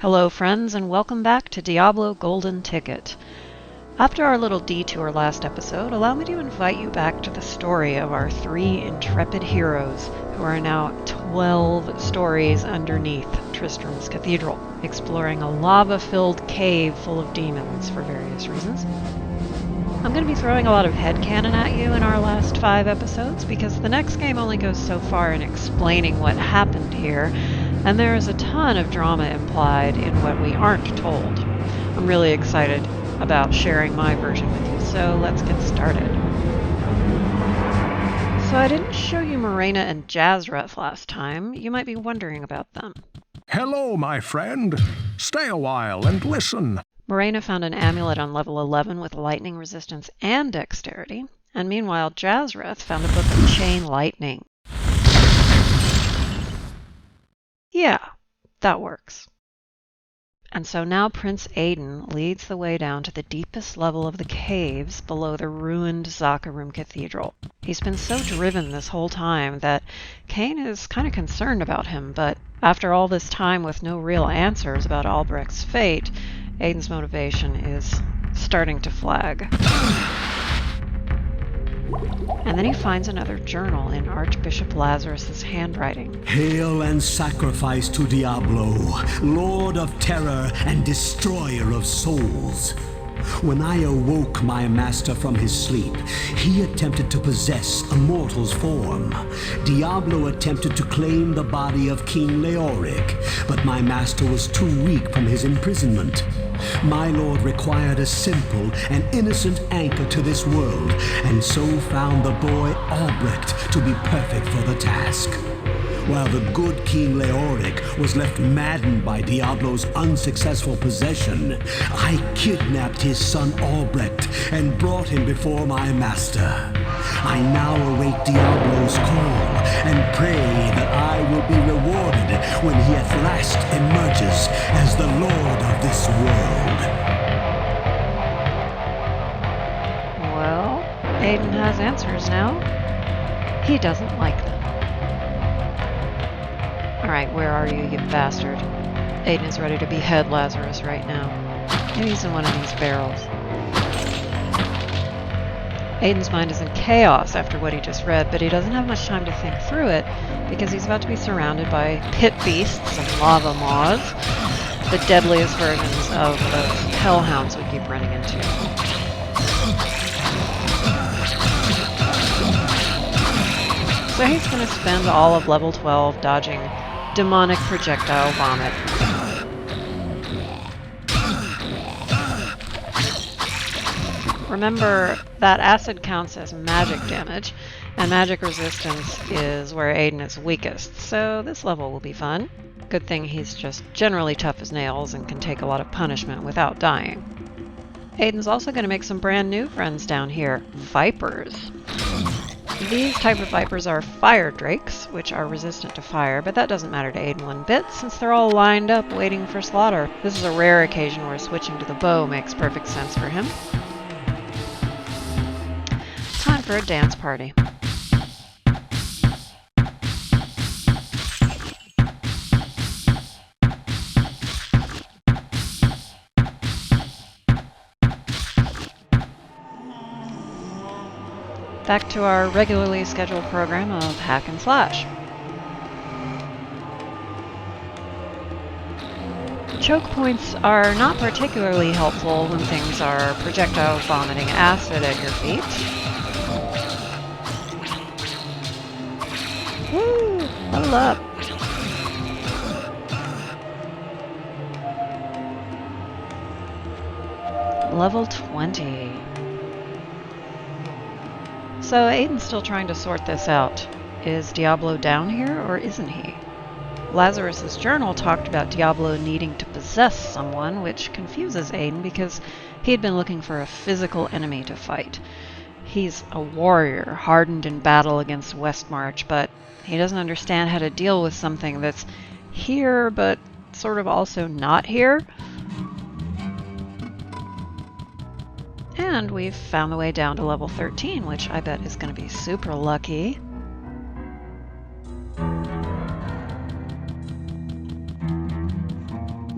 Hello friends, and welcome back to Diablo Golden Ticket. After our little detour last episode, allow me to invite you back to the story of our three intrepid heroes who are now 12 stories underneath Tristram's Cathedral, exploring a lava-filled cave full of demons for various reasons. I'm going to be throwing a lot of headcanon at you in our last 5 episodes because the next game only goes so far in explaining what happened here, and there is a ton of drama implied in what we aren't told. I'm really excited about sharing my version with you, so let's get started. So I didn't show you Morena and Jazreth last time. You might be wondering about them. Hello, my friend. Stay a while and listen. Morena found an amulet on level 11 with lightning resistance and dexterity, and meanwhile Jazreth found a book of chain lightning. Yeah, that works. And so now Prince Aidan leads the way down to the deepest level of the caves below the ruined Zakarum Cathedral. He's been so driven this whole time that Cain is kind of concerned about him, but after all this time with no real answers about Albrecht's fate, Aidan's motivation is starting to flag. And then he finds another journal in Archbishop Lazarus's handwriting. Hail and sacrifice to Diablo, Lord of terror and destroyer of souls. When I awoke my master from his sleep, he attempted to possess a mortal's form. Diablo attempted to claim the body of King Leoric, but my master was too weak from his imprisonment. My lord required a simple and innocent anchor to this world, and so found the boy Albrecht to be perfect for the task. While the good King Leoric was left maddened by Diablo's unsuccessful possession, I kidnapped his son Albrecht and brought him before my master. I now await Diablo's call and pray that I will be rewarded when he at last emerges as the lord of this world. Well, Aidan has answers now. He doesn't like them. Alright, where are you, you bastard? Aidan is ready to behead Lazarus right now. Maybe he's in one of these barrels. Aidan's mind is in chaos after what he just read, but he doesn't have much time to think through it because he's about to be surrounded by pit beasts and lava moths, the deadliest versions of the hellhounds we keep running into. So he's going to spend all of level 12 dodging demonic projectile vomit. Remember that acid counts as magic damage, and magic resistance is where Aidan is weakest, so this level will be fun. Good thing he's just generally tough as nails and can take a lot of punishment without dying. Aidan's also going to make some brand new friends down here, vipers. These type of vipers are fire drakes, which are resistant to fire, but that doesn't matter to Aidan one bit, since they're all lined up waiting for slaughter. This is a rare occasion where switching to the bow makes perfect sense for him. Time for a dance party. Back to our regularly scheduled program of hack and slash. Choke points are not particularly helpful when things are projectile vomiting acid at your feet. Woo! Level up! Level 20. So Aidan's still trying to sort this out. Is Diablo down here, or isn't he? Lazarus's journal talked about Diablo needing to possess someone, which confuses Aidan because he had been looking for a physical enemy to fight. He's a warrior, hardened in battle against Westmarch, but he doesn't understand how to deal with something that's here, but sort of also not here. And we've found the way down to level 13, which I bet is going to be super lucky.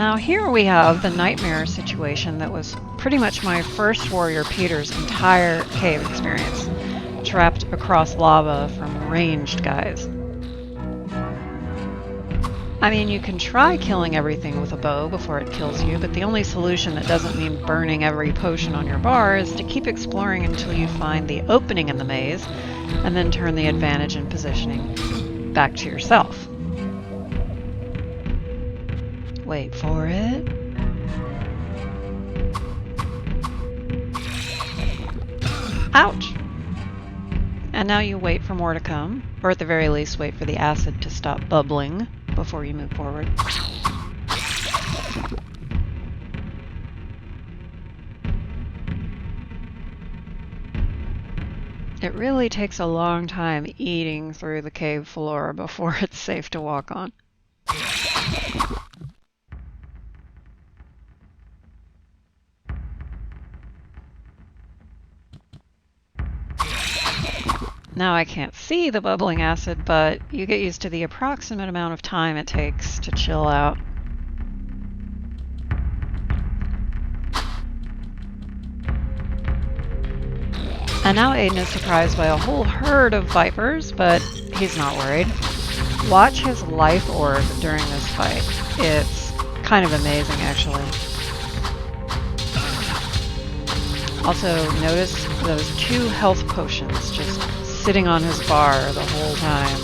Now here we have the nightmare situation that was pretty much my first warrior Peter's entire cave experience, trapped across lava from ranged guys. I mean, you can try killing everything with a bow before it kills you, but the only solution that doesn't mean burning every potion on your bar is to keep exploring until you find the opening in the maze, and then turn the advantage in positioning back to yourself. Wait for it. Ouch! And now you wait for more to come, or at the very least wait for the acid to stop bubbling before you move forward. It really takes a long time eating through the cave floor before it's safe to walk on. Now I can't see the bubbling acid, but you get used to the approximate amount of time it takes to chill out. And now Aidan is surprised by a whole herd of vipers, but he's not worried. Watch his life orb during this fight. It's kind of amazing, actually. Also, notice those 2 health potions just sitting on his bar the whole time.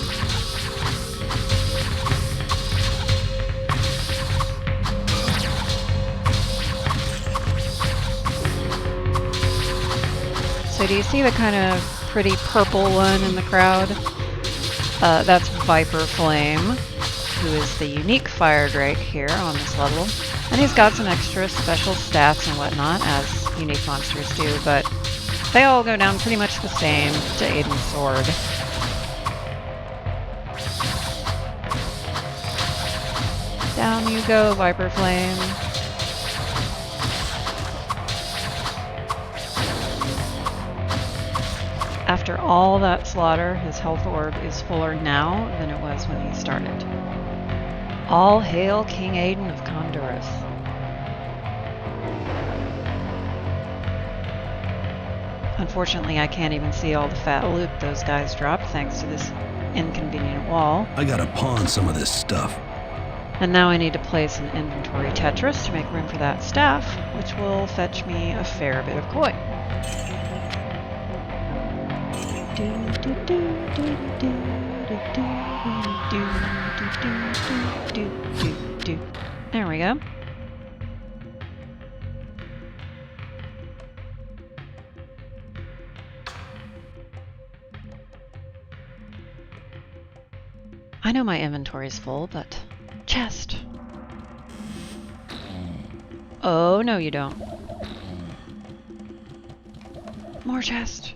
So do you see the kind of pretty purple one in the crowd? That's Viper Flame, who is the unique fire drake here on this level. And he's got some extra special stats and whatnot, as unique monsters do, but they all go down pretty much the same to Aidan's sword. Down you go, Viper Flame. After all that slaughter, his health orb is fuller now than it was when he started. All hail King Aidan of Condorus. Unfortunately, I can't even see all the fat loot those guys dropped thanks to this inconvenient wall. I gotta pawn some of this stuff. And now I need to place an inventory Tetris to make room for that staff, which will fetch me a fair bit of coin. There we go. I know my inventory's full, but chest. Oh, no you don't. More chest.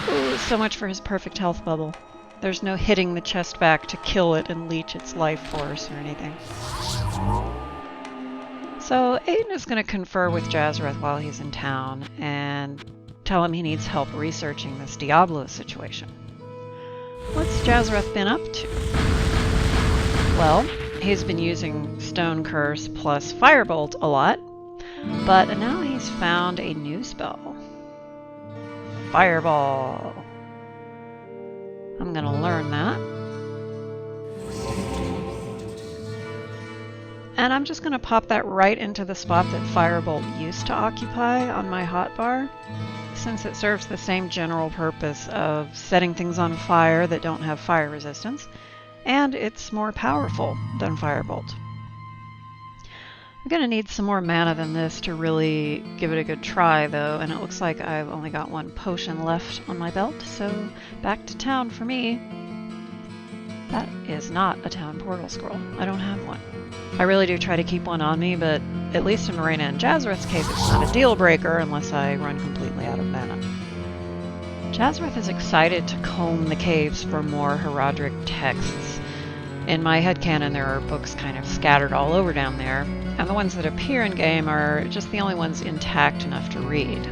Ooh, so much for his perfect health bubble. There's no hitting the chest back to kill it and leech its life force or anything. So Aidan is going to confer with Lazarus while he's in town and tell him he needs help researching this Diablo situation. What's Lazarus been up to? Well, he's been using Stone Curse plus Firebolt a lot, but now he's found a new spell. Fireball. I'm gonna learn that. And I'm just gonna pop that right into the spot that Firebolt used to occupy on my hotbar, since it serves the same general purpose of setting things on fire that don't have fire resistance, and it's more powerful than Firebolt. I'm gonna need some more mana than this to really give it a good try though, and it looks like I've only got 1 potion left on my belt, so back to town for me. That is not a town portal scroll. I don't have one. I really do try to keep one on me, but at least in Marina and Lazarus' case, it's not a deal breaker unless I run completely out of mana. Lazarus is excited to comb the caves for more Horadrim texts. In my headcanon, there are books kind of scattered all over down there, and the ones that appear in-game are just the only ones intact enough to read.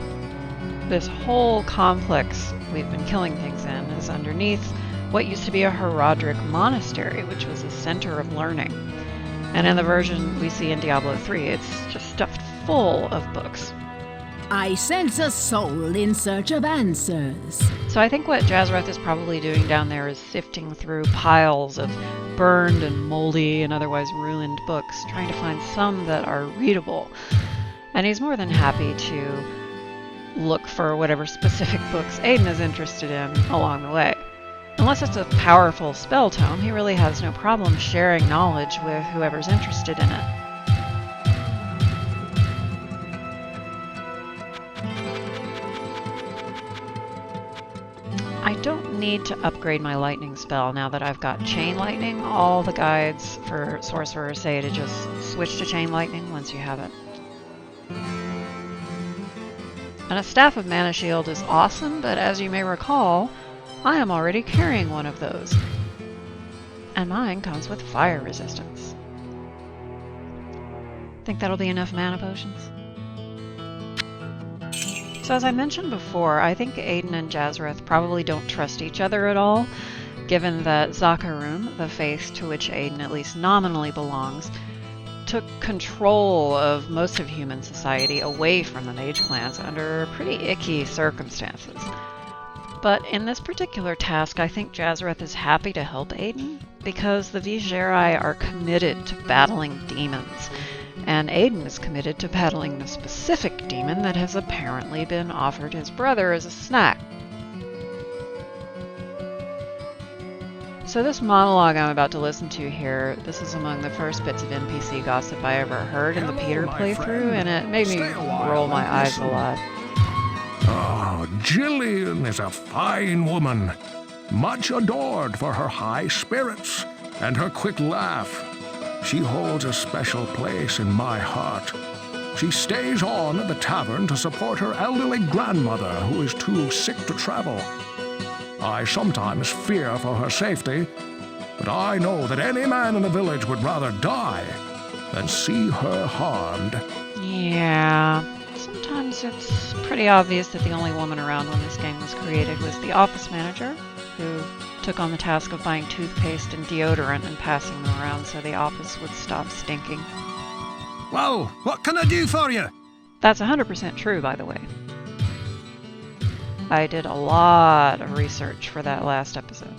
This whole complex we've been killing things in is underneath what used to be a Horadrim monastery, which was a center of learning. And in the version we see in Diablo 3, it's just stuffed full of books. I sense a soul in search of answers. So I think what Jazareth is probably doing down there is sifting through piles of burned and moldy and otherwise ruined books, trying to find some that are readable. And he's more than happy to look for whatever specific books Aidan is interested in along the way. Unless it's a powerful spell tome, he really has no problem sharing knowledge with whoever's interested in it. I don't need to upgrade my lightning spell now that I've got chain lightning. All the guides for sorcerers say to just switch to chain lightning once you have it. And a staff of mana shield is awesome, but as you may recall, I am already carrying one of those. And mine comes with fire resistance. Think that'll be enough mana potions? So as I mentioned before, I think Aidan and Jazareth probably don't trust each other at all, given that Zakarum, the faith to which Aidan at least nominally belongs, took control of most of human society away from the mage clans under pretty icky circumstances. But in this particular task, I think Jazareth is happy to help Aidan, because the Viserai are committed to battling demons, and Aidan is committed to battling the specific demon that has apparently been offered his brother as a snack. So this monologue I'm about to listen to here, this is among the first bits of NPC gossip I ever heard in the Peter playthrough, and it made me roll my eyes a lot. Oh, Jillian is a fine woman, much adored for her high spirits and her quick laugh. She holds a special place in my heart. She stays on at the tavern to support her elderly grandmother who is too sick to travel. I sometimes fear for her safety, but I know that any man in the village would rather die than see her harmed. Yeah, sometimes it's pretty obvious that the only woman around when this game was created was the office manager, who took on the task of buying toothpaste and deodorant and passing them around so the office would stop stinking. Well, what can I do for you? That's 100% true, by the way. I did a lot of research for that last episode.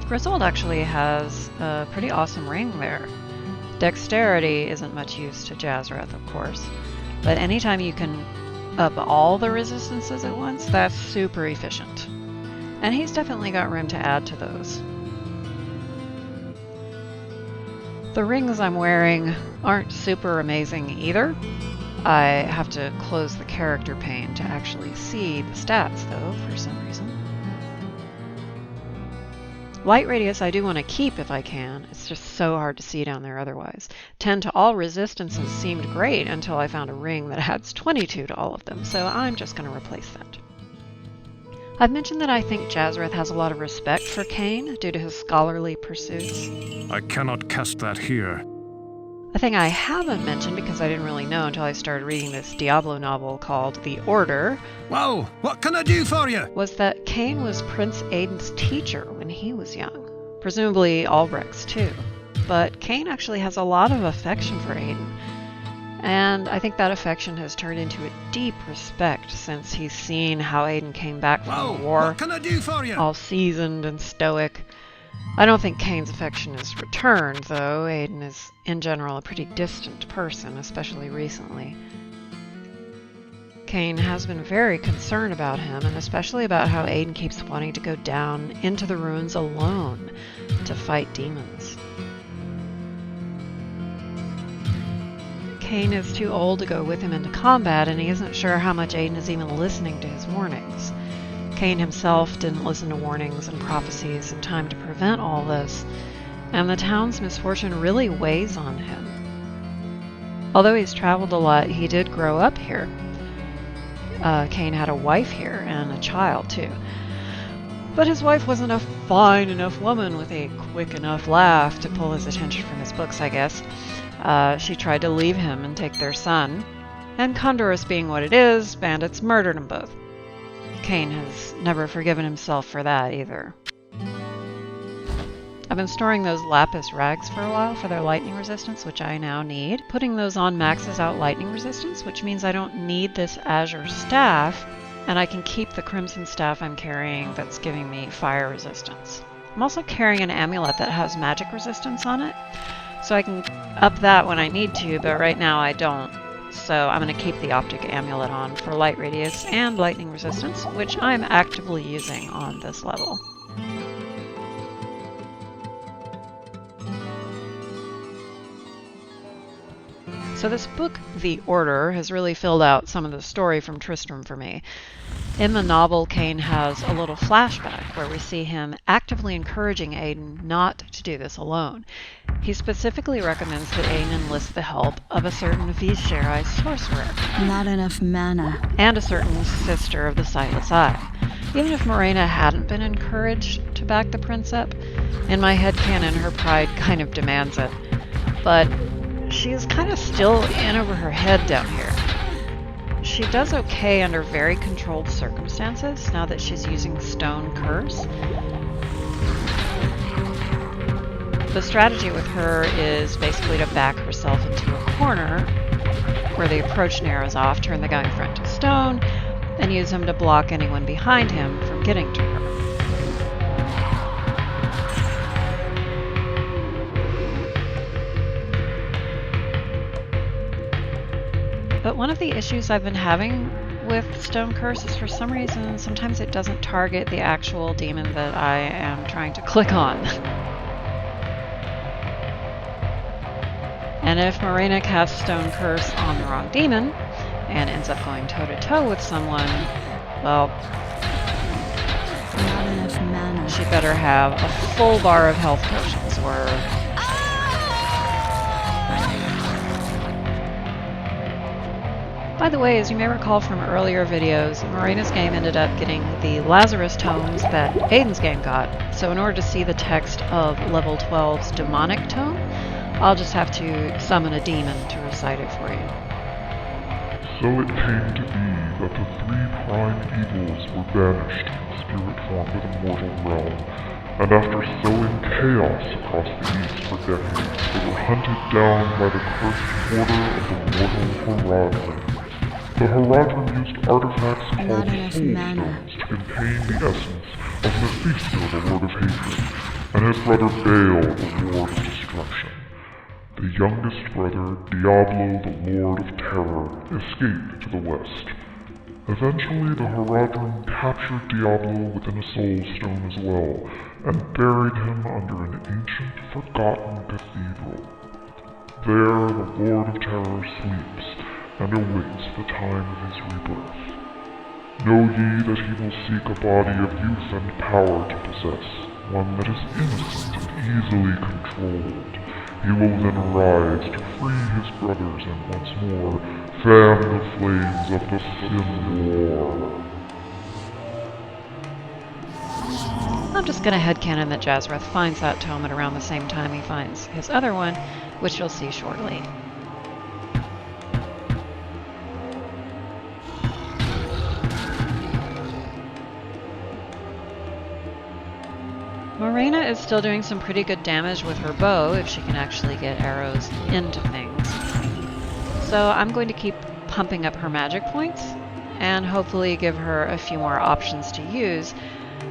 Griselda actually has a pretty awesome ring there. Dexterity isn't much use to Jazareth, of course, but anytime you can up all the resistances at once, that's super efficient. And he's definitely got room to add to those. The rings I'm wearing aren't super amazing either. I have to close the character pane to actually see the stats, though, for some reason. Light radius I do want to keep if I can. It's just so hard to see down there otherwise. 10 to all resistances seemed great until I found a ring that adds 22 to all of them, so I'm just going to replace that. I've mentioned that I think Jazareth has a lot of respect for Cain due to his scholarly pursuits. I cannot cast that here. A thing I haven't mentioned because I didn't really know until I started reading this Diablo novel called The Order. Well, what can I do for you? Was that Cain was Prince Aidan's teacher when he was young. Presumably Albrecht's too. But Cain actually has a lot of affection for Aidan. And I think that affection has turned into a deep respect since he's seen how Aidan came back from the war, what can I do for you? all seasoned and stoic. I don't think Cain's affection is returned, though. Aidan is, in general, a pretty distant person, especially recently. Cain has been very concerned about him, and especially about how Aidan keeps wanting to go down into the ruins alone to fight demons. Cain is too old to go with him into combat, and he isn't sure how much Aidan is even listening to his warnings. Cain himself didn't listen to warnings and prophecies in time to prevent all this, and the town's misfortune really weighs on him. Although he's traveled a lot, he did grow up here. Cain had a wife here and a child too. But his wife wasn't a fine enough woman with a quick enough laugh to pull his attention from his books, I guess. She tried to leave him and take their son, and Condorus being what it is, bandits murdered them both. Cain has never forgiven himself for that either. I've been storing those lapis rags for a while for their lightning resistance, which I now need. Putting those on maxes out lightning resistance, which means I don't need this azure staff, and I can keep the crimson staff I'm carrying that's giving me fire resistance. I'm also carrying an amulet that has magic resistance on it, so I can up that when I need to, but right now I don't. So I'm going to keep the optic amulet on for light radius and lightning resistance, which I'm actively using on this level. So this book, The Order, has really filled out some of the story from Tristram for me. In the novel, Cain has a little flashback where we see him actively encouraging Aidan not to do this alone. He specifically recommends that Aidan enlist the help of a certain Visherai sorcerer. Not enough mana. And a certain sister of the Sightless Eye. Even if Morena hadn't been encouraged to back the prince up, in my headcanon her pride kind of demands it. But she's kind of still in over her head down here. She does okay under very controlled circumstances now that she's using Stone Curse. The strategy with her is basically to back herself into a corner where the approach narrows off, turn the guy in front to stone, and use him to block anyone behind him from getting to her. But one of the issues I've been having with Stone Curse is for some reason, sometimes it doesn't target the actual demon that I am trying to click on. And if Morena casts Stone Curse on the wrong demon and ends up going toe-to-toe with someone, well, Not enough mana. she better have a full bar of health potions or... By the way, as you may recall from earlier videos, Morena's game ended up getting the Lazarus tomes that Aidan's game got. So in order to see the text of level 12's demonic tome, I'll just have to summon a demon to recite it for you. So it came to be that the three prime evils were banished in spirit form to the mortal realm, and after sowing chaos across the east for decades, they were hunted down by the cursed order of the mortal Horadrim. The Horadrim used artifacts called Soulstones to contain the essence of Lifesteal, the Lord of Hatred, and his brother Baal, the Lord of Destruction. The youngest brother, Diablo, the Lord of Terror, escaped to the west. Eventually, the Horadrim captured Diablo within a Soulstone as well, and buried him under an ancient, forgotten cathedral. There, the Lord of Terror sleeps, and awaits the time of his rebirth. Know ye that he will seek a body of youth and power to possess, one that is innocent and easily controlled. He will then rise to free his brothers and once more fan the flames of the Sin War. I'm just going to headcanon that Jazreth finds that tome at around the same time he finds his other one, which you'll see shortly. Morena is still doing some pretty good damage with her bow if she can actually get arrows into things. So I'm going to keep pumping up her magic points and hopefully give her a few more options to use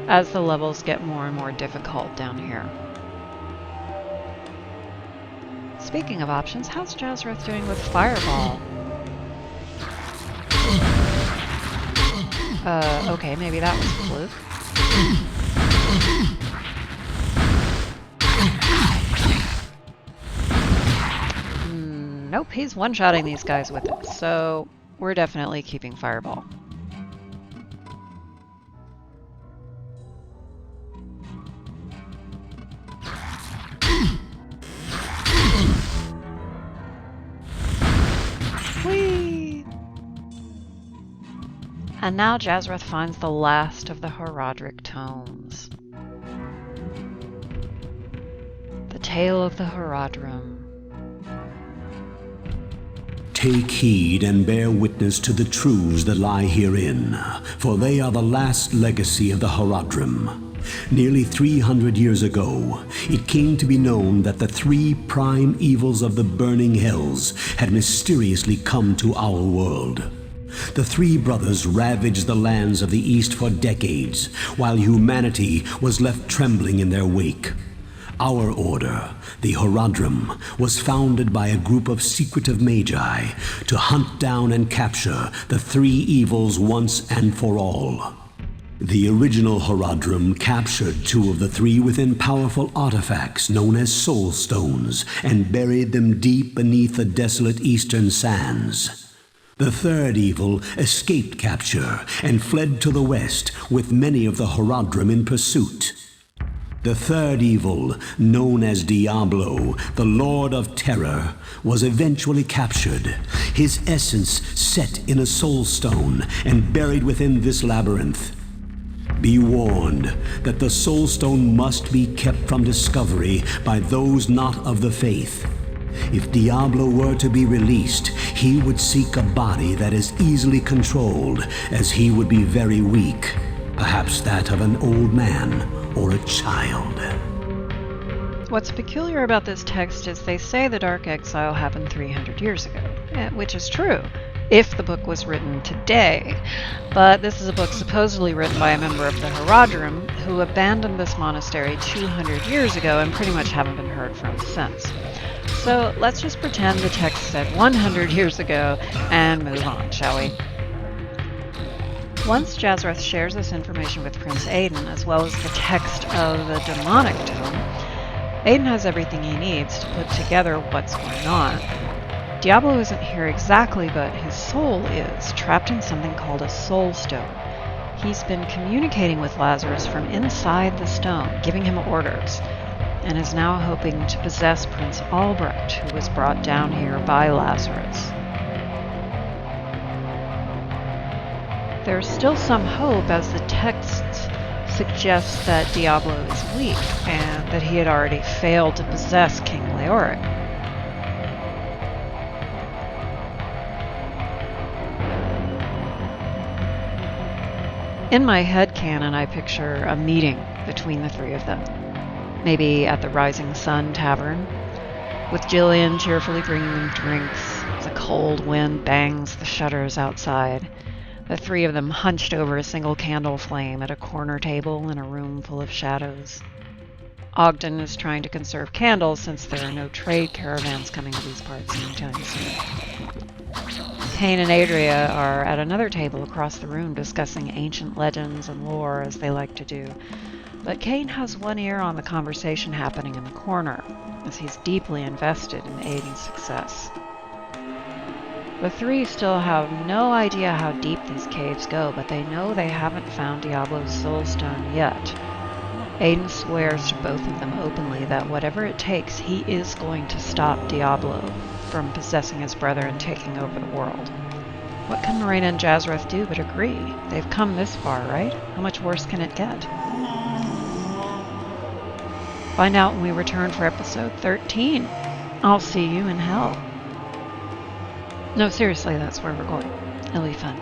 as the levels get more and more difficult down here. Speaking of options, how's Jazreth doing with Fireball? Okay, maybe that was a fluke. Nope, he's one-shotting these guys with it, so we're definitely keeping Fireball. Whee! And now Jazreth finds the last of the Horadric tomes. The Tale of the Horadrim. Take heed and bear witness to the truths that lie herein, for they are the last legacy of the Horadrim. Nearly 300 years ago, it came to be known that the three prime evils of the burning hells had mysteriously come to our world. The three brothers ravaged the lands of the East for decades, while humanity was left trembling in their wake. Our order, the Horadrim, was founded by a group of secretive magi to hunt down and capture the three evils once and for all. The original Horadrim captured two of the three within powerful artifacts known as Soulstones and buried them deep beneath the desolate eastern sands. The third evil escaped capture and fled to the west with many of the Horadrim in pursuit. The third evil, known as Diablo, the Lord of Terror, was eventually captured, his essence set in a soulstone and buried within this labyrinth. Be warned that the soulstone must be kept from discovery by those not of the faith. If Diablo were to be released, he would seek a body that is easily controlled, as he would be very weak, perhaps that of an old man or a child. What's peculiar about this text is they say the Dark Exile happened 300 years ago, which is true, if the book was written today. But this is a book supposedly written by a member of the Horadrim who abandoned this monastery 200 years ago and pretty much haven't been heard from since. So let's just pretend the text said 100 years ago and move on, shall we? Once Lazarus shares this information with Prince Aidan, as well as the text of the demonic tome, Aidan has everything he needs to put together what's going on. Diablo isn't here exactly, but his soul is, trapped in something called a Soulstone. He's been communicating with Lazarus from inside the stone, giving him orders, and is now hoping to possess Prince Albrecht, who was brought down here by Lazarus. There's still some hope, as the texts suggest that Diablo is weak and that he had already failed to possess King Leoric. In my headcanon, I picture a meeting between the three of them, maybe at the Rising Sun Tavern, with Jillian cheerfully bringing them drinks as a cold wind bangs the shutters outside. The three of them hunched over a single candle flame at a corner table in a room full of shadows. Ogden is trying to conserve candles since there are no trade caravans coming to these parts anytime soon. Cain and Adria are at another table across the room discussing ancient legends and lore as they like to do. But Cain has one ear on the conversation happening in the corner, as he's deeply invested in Aidan's success. The three still have no idea how deep these caves go, but they know they haven't found Diablo's soulstone yet. Aidan swears to both of them openly that whatever it takes, he is going to stop Diablo from possessing his brother and taking over the world. What can Marina and Jazrath do but agree? They've come this far, right? How much worse can it get? Find out when we return for episode 13. I'll see you in hell. No, seriously, that's where we're going. It'll be fun.